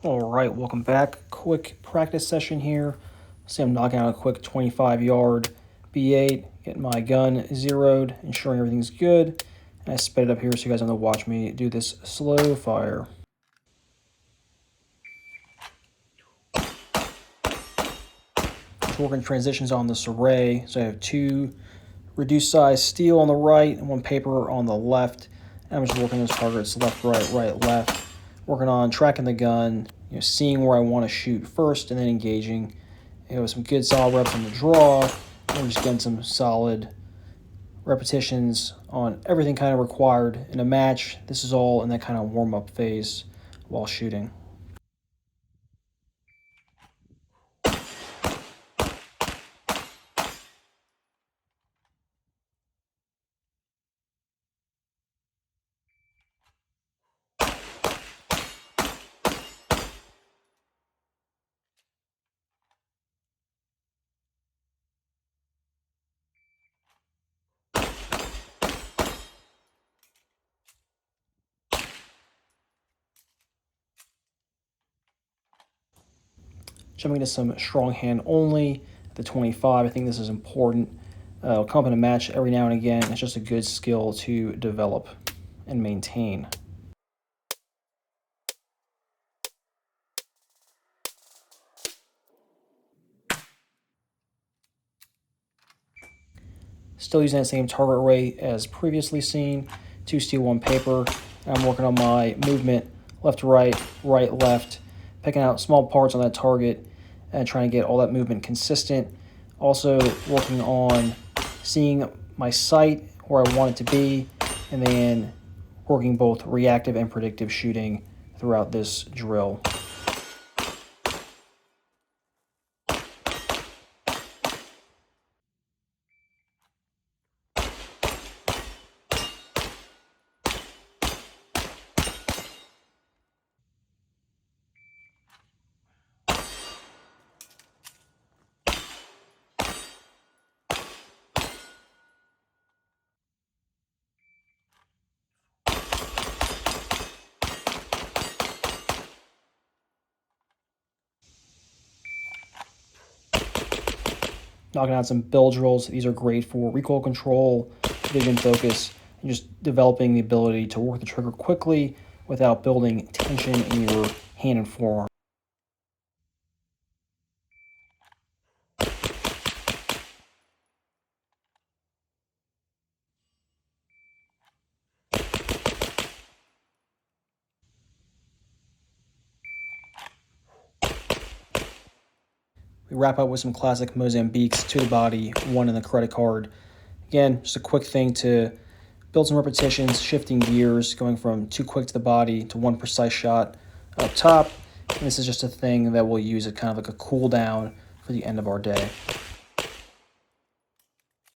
All right, welcome back. Quick practice session here. See, I'm knocking out a quick 25-yard B8, getting my gun zeroed, ensuring everything's good. And I sped it up here so you guys don't have to watch me do this slow fire. Just working transitions on this array. So I have two reduced size steel on the right and one paper on the left. And I'm just working those targets left, right, left. Working on tracking the gun, seeing where I want to shoot first and then engaging. Some good solid reps on the draw. We're just getting some solid repetitions on everything kind of required in a match. This is all in that kind of warm-up phase while shooting. Jumping into some strong hand only at the 25. I think this is important. It'll come up in a match every now and again. It's just a good skill to develop and maintain. Still using that same target array as previously seen. 2 steel, 1 paper. I'm working on my movement left to right, right, left, picking out small parts on that target and trying to get all that movement consistent. Also working on seeing my sight where I want it to be, and then working both reactive and predictive shooting throughout this drill. Knocking out some bill drills. These are great for recoil control, vision focus, and just developing the ability to work the trigger quickly without building tension in your hand and forearm. We wrap up with some classic Mozambiques to the body, one in the credit card. Again, just a quick thing to build some repetitions, shifting gears, going from too quick to the body to one precise shot up top. And this is just a thing that we'll use as kind of like a cool down for the end of our day.